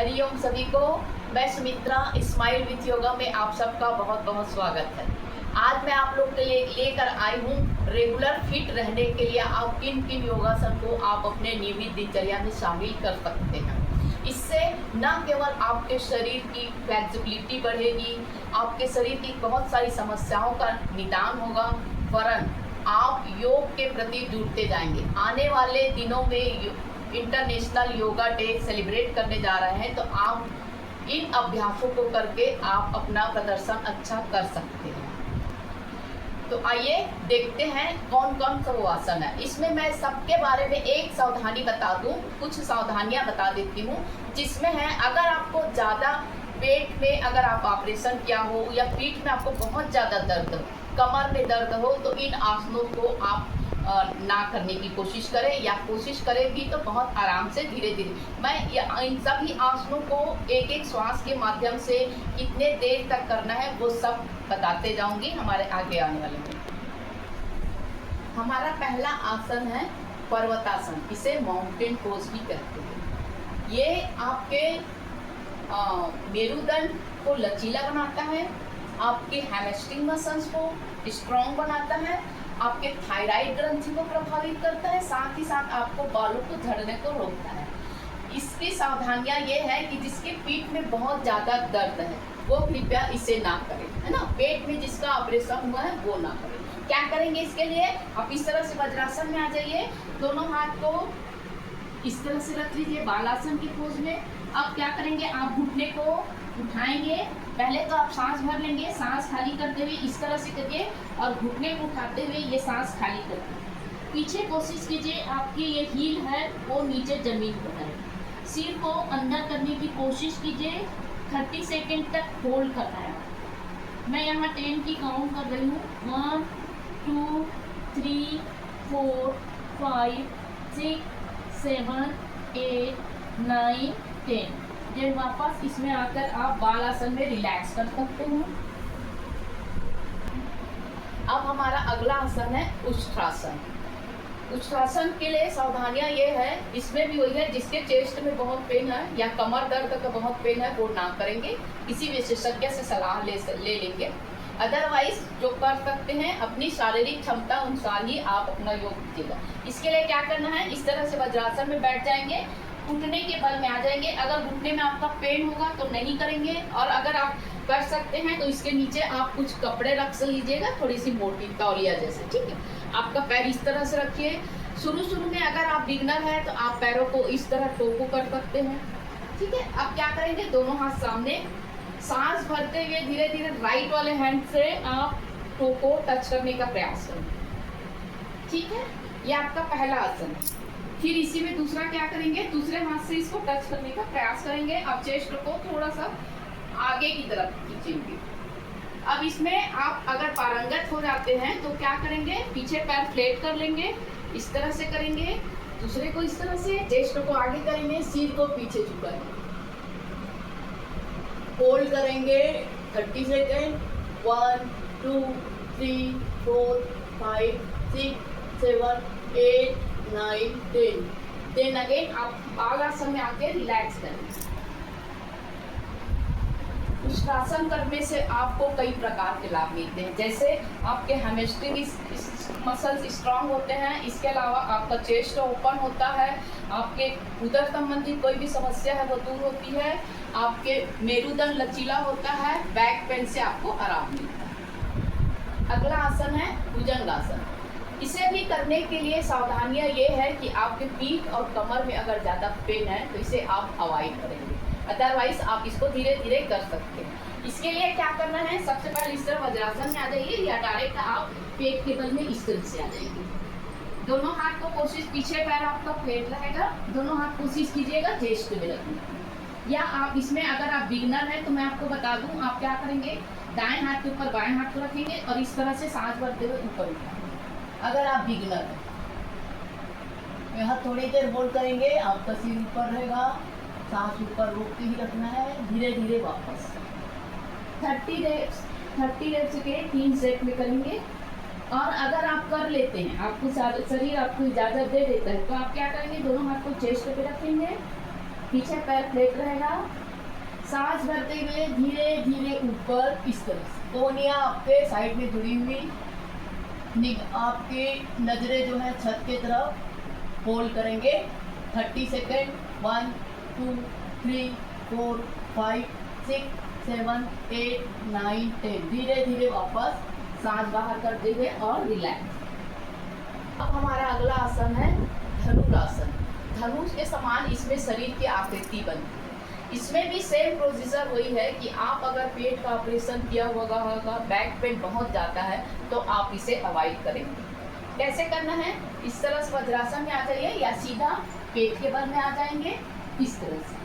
हरिओम सभी को। मैं सुमित्रा स्माइल विथ योगा में आप सबका बहुत बहुत स्वागत है। आज मैं आप लोग के लिए लेकर आई हूँ रेगुलर फिट रहने के लिए आप किन किन योगासन को आप अपने नियमित दिनचर्या में शामिल कर सकते हैं। इससे न केवल आपके शरीर की फ्लेक्सिबिलिटी बढ़ेगी, आपके शरीर की बहुत सारी समस्याओं का निदान होगा, वरन आप योग के प्रति जुड़ते जाएंगे। आने वाले दिनों में इंटरनेशनल योगा डे सेलिब्रेट करने जा रहे हैं, तो आप इन अभ्यासों को करके आप अपना प्रदर्शन अच्छा कर सकते हैं। तो आइए देखते हैं कौन कौन सा वो आसन है। इसमें मैं सबके बारे में एक सावधानी बता दूं, कुछ सावधानियां बता देती हूं, जिसमें है अगर आपको ज़्यादा पेट में अगर आप ऑपरेशन किया हो या पीठ में आपको बहुत ज़्यादा दर्द हो, कमर में दर्द हो, तो इन आसनों को आप ना करने की कोशिश करें, या कोशिश करें भी तो बहुत आराम से धीरे धीरे। मैं इन सभी आसनों को एक एक श्वास के माध्यम से कितने देर तक करना है वो सब बताते जाऊंगी हमारे आगे आने वाले में। हमारा पहला आसन है पर्वतासन, इसे माउंटेन पोज भी कहते हैं। ये आपके मेरुदंड को लचीला बनाता है, आपके हैमस्ट्रिंग मसल्स को स्ट्रॉन्ग बनाता है, आपके थायराइड ग्रंथि को प्रभावित करता है, साथ ही साथ आपको बालों को झड़ने को रोकता है। इसकी सावधानियां ये है कि जिसके पीठ में बहुत ज़्यादा दर्द है वो कृपया इसे ना करें, है ना। पेट में जिसका ऑपरेशन हुआ है वो ना करें। क्या करेंगे इसके लिए, आप इस तरह से वज्रासन में आ जाइए, दोनों हाथ को इस तरह से रख लीजिए बालासन की पोज में। अब क्या करेंगे, आप घुटने को उठाएंगे। पहले तो आप सांस भर लेंगे, सांस खाली करते हुए इस तरह से करिए, और घुटने को उठाते हुए ये सांस खाली करिए। पीछे कोशिश कीजिए आपकी ये हील है वो नीचे जमीन पर है। सिर को अंदर करने की कोशिश कीजिए, 30 सेकेंड तक होल्ड करना है। मैं यहाँ 10 की काउंट कर रही हूँ। 1 2 3 4 5 6 7 8 9 10। फिर वापस इसमें आकर आप बालासन में रिलैक्स कर सकते हैं। अब हमारा अगला आसन है उष्ट्रासन। उष्ट्रासन के लिए सावधानियां ये है, इसमें भी वही है, जिसके चेस्ट में बहुत पेन है या कमर दर्द का बहुत पेन है वो ना करेंगे, किसी विशेषज्ञ से सलाह ले लेंगे। अदरवाइज जो कर सकते हैं अपनी शारीरिक क्षमता अनुसार ही आप अपना योग कीजिएगा। इसके लिए क्या करना है, इस तरह से वज्रासन में बैठ जाएंगे, घुटने के बल में आ जाएंगे। अगर घुटने में आपका पेन होगा तो नहीं करेंगे, और अगर आप कर सकते हैं तो इसके नीचे आप कुछ कपड़े रख लीजिएगा, थोड़ी सी मोटी तौलिया जैसे, ठीक है। आपका पैर इस तरह से रखिए। शुरू में अगर आप बिगनर हैं तो आप पैरों को इस तरह टोको कर सकते हैं, ठीक है। अब क्या करेंगे, दोनों हाथ सामने, सांस भरते हुए धीरे धीरे राइट वाले हैंड से आप टोको टच करने का प्रयास करें, ठीक है। ये आपका पहला आसन है। फिर इसी में दूसरा क्या करेंगे, दूसरे हाथ से इसको टच करने का प्रयास करेंगे। अब चेस्ट को थोड़ा सा आगे की तरफ खींचेंगे। अब इसमें आप अगर पारंगत हो जाते हैं तो क्या करेंगे, पीछे पैर फ्लैट कर लेंगे, इस तरह से करेंगे, दूसरे को इस तरह से, चेस्ट को आगे करेंगे, सिर को पीछे झुकाएंगे, होल्ड करेंगे 30 सेकेंड। 1 2 3 4 5 6 7 8 9 10। देन अगेन आप बालासन में आके रिलैक्स करें। उष्ट्रासन करने से आपको कई प्रकार के लाभ मिलते हैं, जैसे आपके हैमस्ट्रिंग मसल्स स्ट्रांग होते हैं, इसके अलावा आपका चेस्ट ओपन होता है, आपके उदर संबंधी कोई भी समस्या है वो दूर होती है, आपके मेरुदंड लचीला होता है, बैक पेन से आपको आराम मिलता है। अगला आसन है भुजंगासन। इसे भी करने के लिए सावधानियां ये है कि आपके पीठ और कमर में अगर ज़्यादा पेन है तो इसे आप अवॉइड करेंगे, अदरवाइज आप इसको धीरे धीरे कर सकते हैं। इसके लिए क्या करना है, सबसे पहले इस तरह वज्रासन में आ जाइए, या डायरेक्ट आप पेट के बल में इस तरह से आ जाएंगे। दोनों हाथ को कोशिश, पीछे पैर आपका फ्लैट रहेगा, दोनों हाथ कोशिश कीजिएगा चेस्ट पे रखने की। या आप इसमें अगर आप बिगनर हैं तो मैं आपको बता दूं, आप क्या करेंगे, दाएं हाथ के ऊपर बाएं हाथ को रखेंगे और इस तरह से सांस भरते हुए ऊपर उठाएंगे। अगर आप बिगनर हैं, यहाँ थोड़ी देर होल्ड करेंगे, आपका सिर ऊपर रहेगा, सांस ऊपर रोक के ही रखना है, धीरे धीरे वापस 30 रेप्स के 3 सेट में करेंगे। और अगर आप कर लेते हैं, आपको शरीर आपको इजाज़त दे देता है, तो आप क्या करेंगे, दोनों हाथ को चेस्ट पे रखेंगे पीछे पैर फ्लैट रहेगा। सांस भरते हुए धीरे धीरे ऊपर इस तरह से, कोहनियाँ आपके साइड में जुड़ी हुई, आपकी नजरें जो है छत की तरफ होल्ड करेंगे 30 सेकेंड। 1 2 3 4 5 6 7 8 9 10। धीरे धीरे वापस सांस बाहर करते हुए और रिलैक्स। अब हमारा अगला आसन है धनुरासन। धनुष के समान इसमें शरीर की आकृति बनती है। इसमें भी सेम प्रोसीजर वही है कि आप अगर पेट का ऑपरेशन किया होगा, बैक पेन बहुत जाता है, तो आप इसे अवॉइड करेंगे। कैसे करना है? इस तरह से वज्रासन में आ जाइए या सीधा पेट के बल में आ जाएंगे। इस तरह से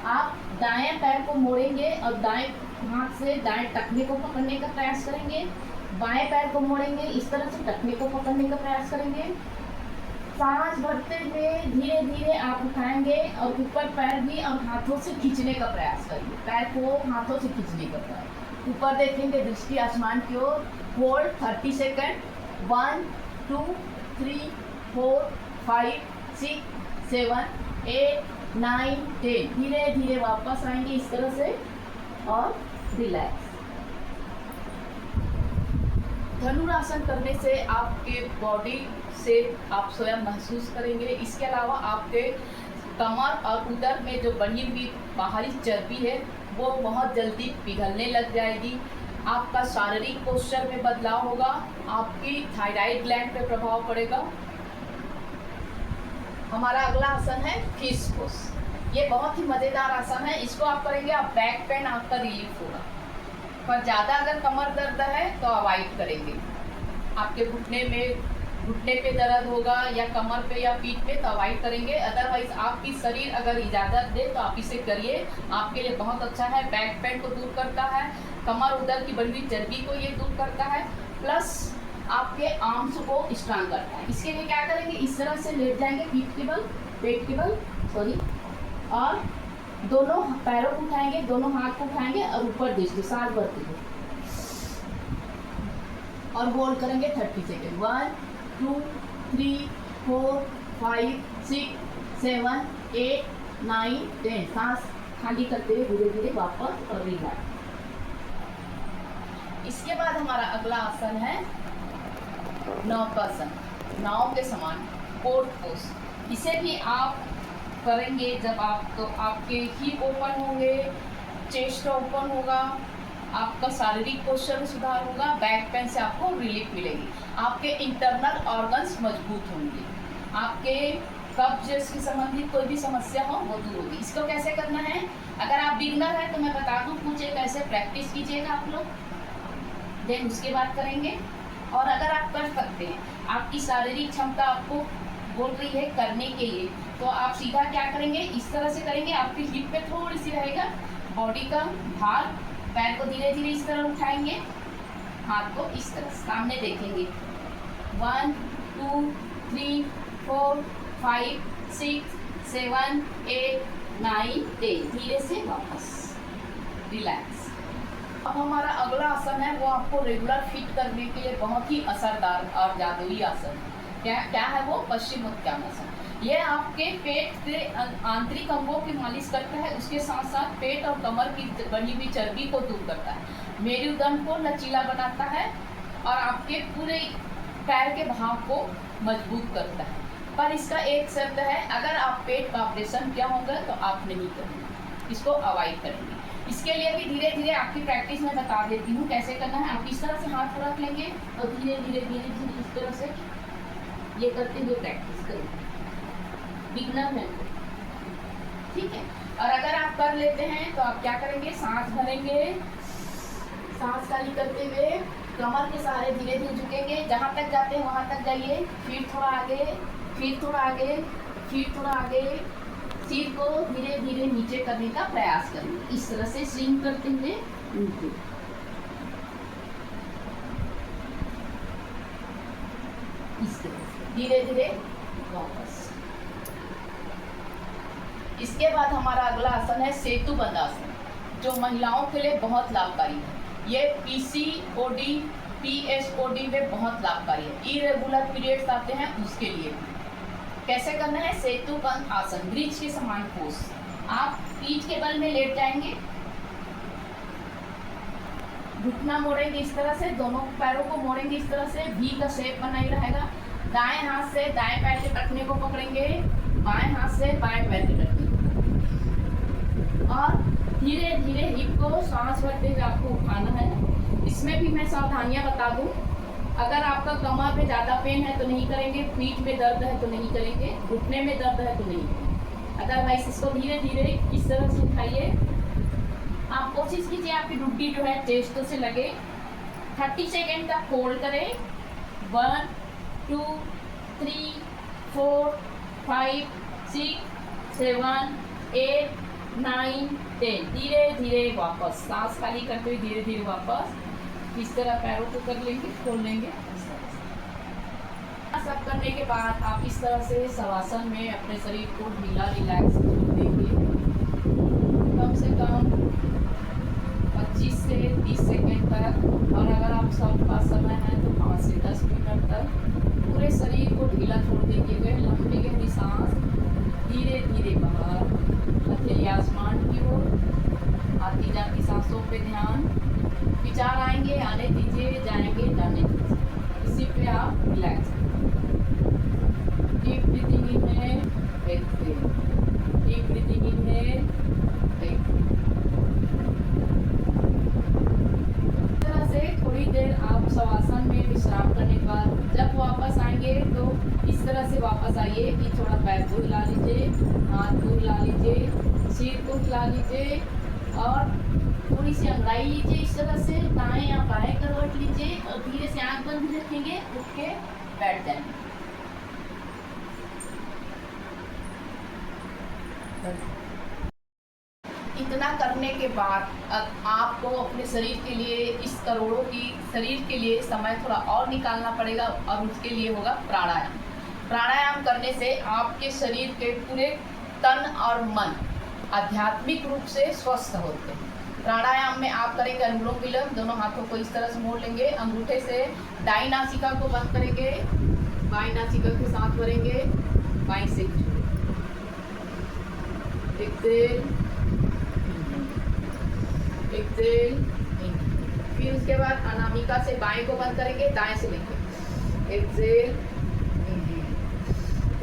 आप दाएं पैर को मोड़ेंगे और दाएं हाथ से दाएं टखने को पकड़ने का प्रयास करेंगे। बाएं पैर को मोड़ेंगे, इस तरह से टखने को पकड़ने का प्रयास करेंगे। सांस भरते हुए धीरे धीरे आप उठाएंगे और ऊपर पैर भी और हाथों से खींचने का प्रयास करेंगे। पैर को हाथों से खींचने का प्रयास, ऊपर देखेंगे, दृष्टि आसमान की ओर। Hold 30 second. 1 2 3 4 5 6 7 8 9 10। धीरे धीरे वापस आएंगे इस तरह से और रिलैक्स। धनुरासन करने से आपके बॉडी से आप स्वयं महसूस करेंगे। इसके अलावा आपके कमर और उदर में जो बनी हुई बाहरी चर्बी है वो बहुत जल्दी पिघलने लग जाएगी। आपका शारीरिक पोस्चर में बदलाव होगा। आपकी थायराइड ग्लैंड पे प्रभाव पड़ेगा। हमारा अगला आसन है खींच-पोस। ये बहुत ही मज़ेदार आसन है। इसको आप करेंगे, आप बैक पेन आपका रिलीफ होगा। पर ज़्यादा अगर कमर दर्द है तो अवॉइड करेंगे। आपके घुटने पे दर्द होगा या कमर पे या पीठ पे तो अवॉइड करेंगे। अदरवाइज आपकी शरीर अगर इजाज़त दे तो आप इसे करिए, आपके लिए बहुत अच्छा है। बैक पेन को दूर करता है, कमर उदर की बढ़ी हुई चर्बी को ये दूर करता है, प्लस आपके आर्म्स को स्ट्रांग करता है। इसके लिए क्या करेंगे, इस तरह से लेट जाएंगे पीठ के बल, पेट के बल सॉरी, और दोनों पैरों को उठाएंगे, दोनों हाथ को उठाएंगे और ऊपर दृष्टि सांस भरते हुए और होल्ड करेंगे 30 सेकेंड। 1 2 3 4 5 6 7 8 9 10। सांस खाली करते हुए धीरे धीरे वापस और रिलैक्स। इसके बाद हमारा अगला आसन है नौकासन। नाव के समान कोट पोज। इसे भी आप करेंगे जब आप तो आपके हिप ओपन होंगे, चेस्ट ओपन होगा, आपका शारीरिक पोस्चर में सुधार होगा, बैक पेन से आपको रिलीफ मिलेगी, आपके इंटरनल ऑर्गन्स मजबूत होंगे, आपके कब्ज से संबंधित कोई भी समस्या हो वो दूर होगी। इसको कैसे करना है? अगर आप बिगनर हैं तो मैं बता दूं, कुछ एक ऐसे प्रैक्टिस कीजिएगा आप लोग, देन उसके बाद करेंगे। और अगर आप कर सकते हैं, आपकी शारीरिक क्षमता आपको बोल रही है करने के लिए, तो आप सीधा क्या करेंगे, इस तरह से करेंगे। आपकी हिप पे थोड़ी सी रहेगा बॉडी का भार, पैर को धीरे धीरे इस तरह उठाएंगे, हाथ को इस तरह सामने देखेंगे। 1 2 3 4 5 6 7 8 9 10। धीरे से वापस रिलैक्स। अब हमारा अगला आसन है वो आपको रेगुलर फिट करने के लिए बहुत ही असरदार और जादुई आसन है। क्या है वो? पश्चिमोत्तानासन। ये आपके पेट के आंतरिक अंगों की मालिश करता है, उसके साथ साथ पेट और कमर की बनी हुई चर्बी को दूर करता है, मेरुदंड को लचीला बनाता है और आपके पूरे पैर के भाव को मजबूत करता है। पर इसका एक शर्त है, अगर आप पेट का ऑपरेशन किया होगा तो आप नहीं करेंगे, इसको अवॉइड करेंगे। इसके लिए भी धीरे धीरे आपकी प्रैक्टिस में बता देती हूँ कैसे करना है। आप इस तरह से हाथ रख लेंगे और धीरे धीरे धीरे धीरे इस तरह से ये करते हुए प्रैक्टिस करेंगे। बिगनर है, ठीक है। और अगर आप कर लेते हैं तो आप क्या करेंगे, सांस भरेंगे, सांस खाली करते हुए कमर के सहारे धीरे धीरे झुकेंगे, जहाँ तक जाते हैं वहाँ तक जाइए, फिर थोड़ा आगे, फिर थोड़ा आगे, फिर थोड़ा आगे, सिर को धीरे धीरे नीचे करने का प्रयास करेंगे, इस तरह से स्विंग करते हुए नीचे। इस तरह से धीरे धीरे वापस। इसके बाद हमारा अगला आसन है सेतुबंध आसन, जो महिलाओं के लिए बहुत लाभकारी है। ये PCOD, PSOD में बहुत लाभकारी है। इरेगुलर पीरियड्स आते हैं उसके लिए। कैसे करना है? सेतु बंध आसन, ब्रिज के समान पोज। आप पीठ के बल में लेट जाएंगे, घुटना मोड़ेंगे इस तरह से, दोनों पैरों को मोड़ेंगे इस तरह से, वी का शेप बना ही रहेगा। दाएं हाथ से दाएं पैर के टखने को पकड़ेंगे, बाएं हाथ से बाएं पैर के टखने को, और धीरे धीरे हिप को सांस भरते हुए आपको उठाना है। इसमें भी मैं सावधानियां बता दूं, अगर आपका कमर में ज़्यादा पेन है तो नहीं करेंगे, पीठ में दर्द है तो नहीं करेंगे, घुटने में दर्द है तो नहीं। अदरवाइज इसको धीरे धीरे इस तरह से उठाइए। आप कोशिश कीजिए आपकी ड्यूटी जो है चेस्ट से लगे। 30 सेकेंड तक होल्ड करें। 1 2 3 4 5 6 7 8 9 10। धीरे धीरे वापस सांस खाली करते हुए धीरे धीरे वापस इस तरह पैरों को कर लेंगे, खोल लेंगे। सब करने के बाद आप इस तरह से शवासन में अपने शरीर को ढीला रिलैक्स छोड़ देंगे। कम से कम 25 से 30 सेकेंड तक, और अगर आप सब पास समय है तो 5 से 10 मिनट तक पूरे शरीर को ढीला छोड़ देंगे। लंबी गहरी सांस, धीरे धीरे बाहर, हथेली आसमान की ओर। आती जाती सांसों पे ध्यान, विचार आएंगे आने दीजिए, जाएंगे जाने दीजिए। इसी पे आप रिलैक्स। डीप ब्रीथिंग इन है, एक्सहेल। डीप ब्रीथिंग इन है, एक्सहेल। इस तरह से थोड़ी देर आप शवासन में विश्राम करने के बाद जब वापस आएंगे तो इस तरह से वापस आइए कि थोड़ा पैर को हिला लीजिए, हाथ को हिला लीजिए, सिर को हिला लीजिए, और थोड़ी सी अंगड़ाई लीजिए इस तरह से, दाएं या बाएं करवट लीजिए, और धीरे से आंख बंद रखेंगे, उठ के बैठ जाएंगे। इतना करने के बाद आपको अपने शरीर के लिए, इस करोड़ों की शरीर के लिए समय थोड़ा और निकालना पड़ेगा, और उसके लिए होगा प्राणायाम। प्राणायाम करने से आपके शरीर के पूरे तन और मन आध्यात्मिक रूप से स्वस्थ होते हैं। प्राणायाम में आप करेंगे अनुलोम विलोम, दोनों हाथों को इस तरह से मोड़ लेंगे, अंगूठे से दाई नासिका को बंद करेंगे, बाई नासिका के साथ भरेंगे, बाई से एक्सेल एक्सेल। फिर उसके बाद अनामिका से बाएं को बंद करेंगे, दाएं से लेंगे, एक्सेल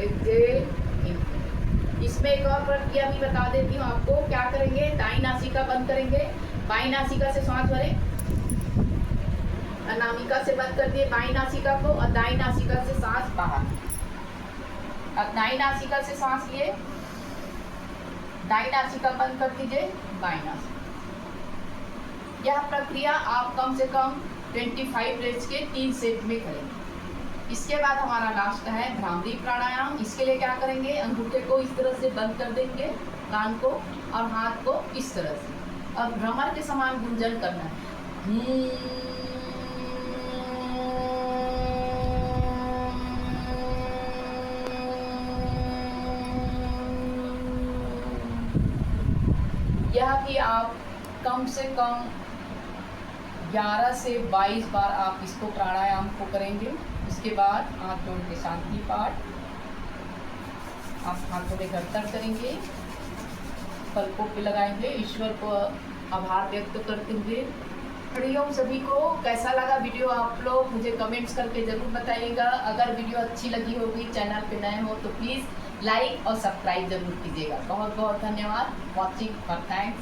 एक्सेल। इसमें एक और प्रक्रिया भी बता देती हूँ आपको, क्या करेंगे? दाई नासिका बंद करेंगे, बाई नासिका से सांस भरें, अनामिका से बंद कर दिए बाई नासिका को, और दाई नासिका से सांस बाहर। अब दाई नासिका से सांस लिए, दाई नासिका बंद कर दीजिए, बाई नासिका। यह प्रक्रिया आप कम से कम 25 रेट्स के 3 सेट में करेंगे। इसके बाद हमारा लास्ट है भ्रामरी प्राणायाम। इसके लिए क्या करेंगे? अंगूठे को इस तरह से बंद कर देंगे, कान को, और हाथ को इस तरह से, और भ्रमर के समान गुंजन करना है। यह भी आप कम से कम 11 से 22 बार आप इसको प्राणायाम को करेंगे। उसके बाद हाथ जोड़ के शांति पाठ, आप हाथों में गर्दन करेंगे, पलकों पे लगाएंगे, ईश्वर को आभार व्यक्त करते हुए। हरिओम सभी को। कैसा लगा वीडियो आप लोग मुझे कमेंट्स करके ज़रूर बताइएगा। अगर वीडियो अच्छी लगी होगी, चैनल पे नए हो तो प्लीज़ लाइक और सब्सक्राइब जरूर कीजिएगा। बहुत बहुत धन्यवाद वॉचिंग और थैंक्स।